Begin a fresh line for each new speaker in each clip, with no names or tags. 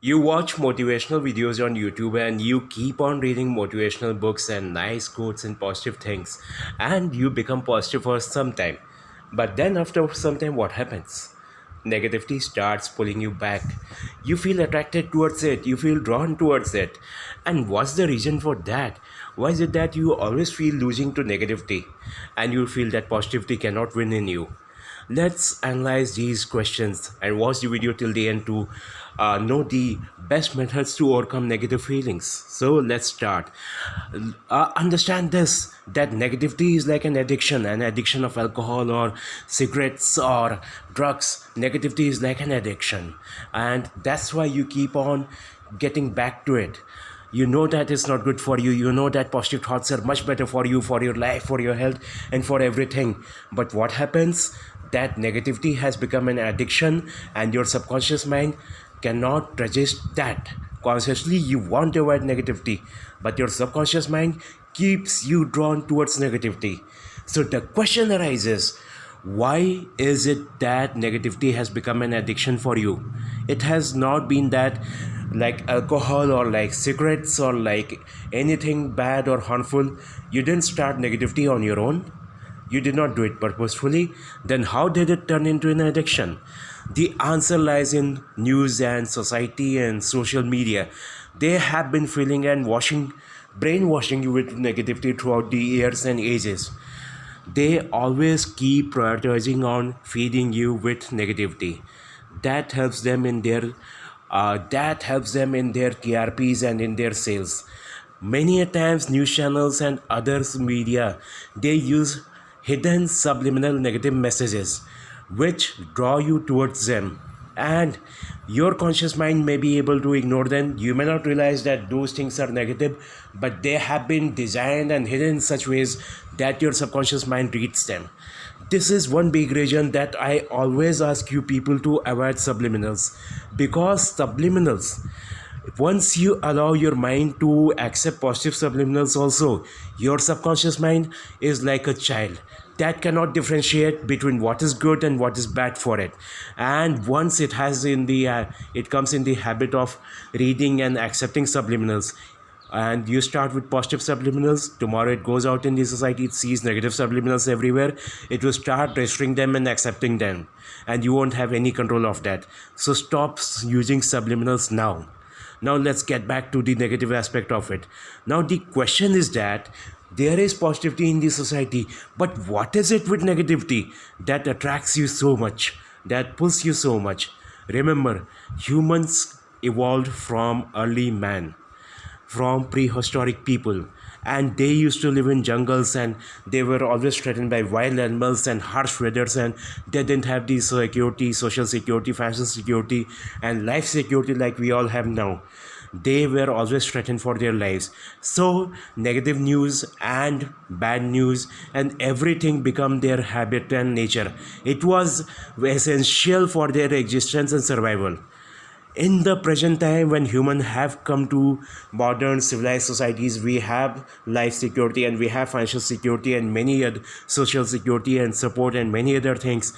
You watch motivational videos on YouTube and you keep on reading motivational books and nice quotes and positive things, and you become positive for some time. But then, after some time, what happens? Negativity starts pulling you back. You feel attracted towards it, you feel drawn towards it. And what's the reason for that? Why is it that you always feel losing to negativity and you feel that positivity cannot win in you? Let's analyze these questions and watch the video till the end to know the best methods to overcome negative feelings. So let's start. Understand this, that negativity is like an addiction of alcohol or cigarettes or drugs. Negativity is like an addiction, and that's why you keep on getting back to it. You know that it's not good for you, you know that positive thoughts are much better for you, for your life, for your health, and for everything. But what happens, that negativity has become an addiction and your subconscious mind cannot resist that. Consciously you want to avoid negativity, but your subconscious mind keeps you drawn towards negativity. So the question arises, why is it that negativity has become an addiction for you? It has not been that like alcohol or like cigarettes or like anything bad or harmful. You didn't start negativity on your own, you did not do it purposefully. Then how did it turn into an addiction? The answer lies in news and society and social media. They have been filling and brainwashing you with negativity throughout the years and ages. They always keep prioritizing on feeding you with negativity. That helps them in their TRPs and in their sales. Many a times news channels and others media, they use hidden subliminal negative messages which draw you towards them, and your conscious mind may be able to ignore them. You may not realize that those things are negative, but they have been designed and hidden in such ways that your subconscious mind reads them. This is one big reason that I always ask you people to avoid subliminals, because subliminals, once you allow your mind to accept positive subliminals also, your subconscious mind is like a child that cannot differentiate between what is good and what is bad for it. And once it comes in the habit of reading and accepting subliminals, and you start with positive subliminals, tomorrow it goes out in the society, it sees negative subliminals everywhere, it will start registering them and accepting them, and you won't have any control of that. So stop using subliminals now. Now let's get back to the negative aspect of it. Now the question is that there is positivity in the society, but what is it with negativity that attracts you so much, that pulls you so much? Remember, humans evolved from early man, from prehistoric people, and they used to live in jungles, and they were always threatened by wild animals and harsh weathers, and they didn't have the security, social security, financial security, and life security like we all have now. They were always threatened for their lives. So negative news and bad news and everything become their habit and nature. It was essential for their existence and survival. In the present time, when humans have come to modern civilized societies, we have life security and we have financial security and many other social security and support and many other things,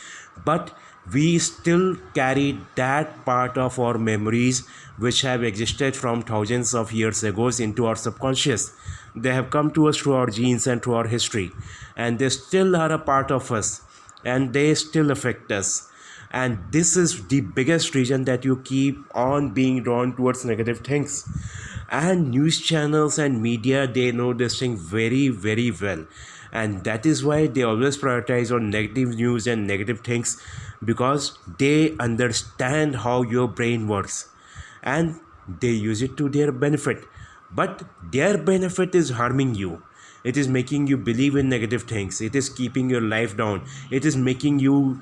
but we still carry that part of our memories which have existed from thousands of years ago into our subconscious. They have come to us through our genes and through our history, and they still are a part of us, and they still affect us. And this is the biggest reason that you keep on being drawn towards negative things. And news channels and media, they know this thing very very well, and that is why they always prioritize on negative news and negative things, because they understand how your brain works and they use it to their benefit. But their benefit is harming you. It is making you believe in negative things, it is keeping your life down, it is making you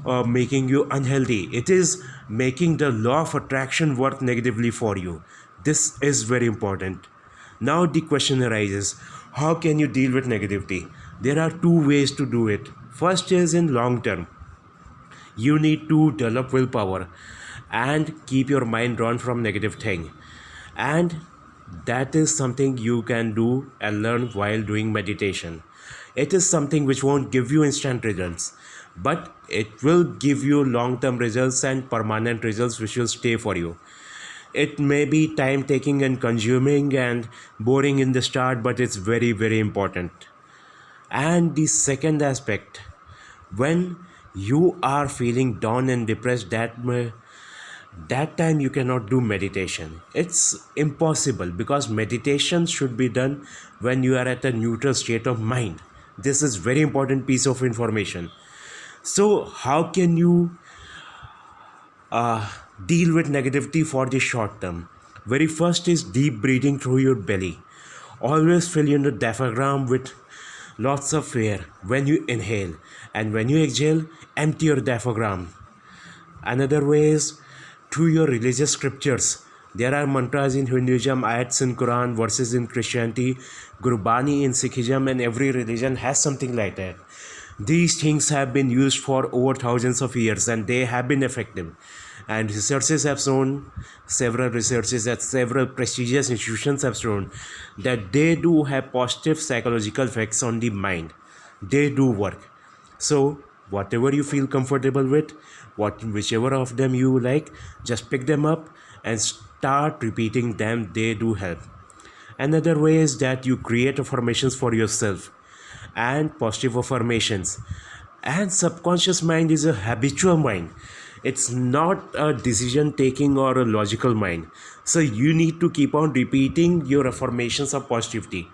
unhealthy, it is making the law of attraction work negatively for you. This is very important. Now the question arises, how can you deal with negativity? There are two ways to do it. First is in long term. You need to develop willpower and keep your mind drawn from negative thing. And that is something you can do and learn while doing meditation. It is something which won't give you instant results, but it will give you long term results and permanent results which will stay for you. It may be time taking and consuming and boring in the start, but it's very, very important. And the second aspect, when you are feeling down and depressed, that time you cannot do meditation. It's impossible, because meditation should be done when you are at a neutral state of mind. This is very important piece of information. So how can you deal with negativity for the short term? Very first is deep breathing through your belly. Always fill your diaphragm with lots of air when you inhale, and when you exhale, empty your diaphragm. Another way is through your religious scriptures. There are mantras in Hinduism, ayats in Quran, verses in Christianity, Gurbani in Sikhism, and every religion has something like that. These things have been used for over thousands of years, and they have been effective. And researches have shown, several researches at several prestigious institutions have shown that they do have positive psychological effects on the mind. They do work. So whatever you feel comfortable with, whichever of them you like, just pick them up and start repeating them. They do help. Another way is that you create affirmations for yourself, and positive affirmations. And subconscious mind is a habitual mind. It's not a decision taking or a logical mind. So you need to keep on repeating your affirmations of positivity,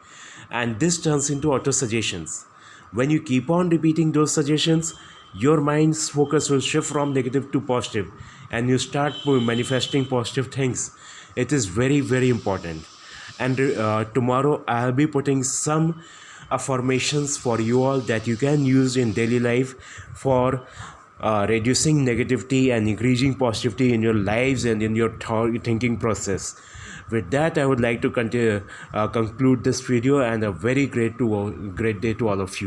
and this turns into auto suggestions. When you keep on repeating those suggestions, your mind's focus will shift from negative to positive, and you start manifesting positive things. It is very, very important. And tomorrow I'll be putting some affirmations for you all that you can use in daily life for reducing negativity and increasing positivity in your lives and in your thinking process. With that, I would like to conclude this video, and a very great day to all of you.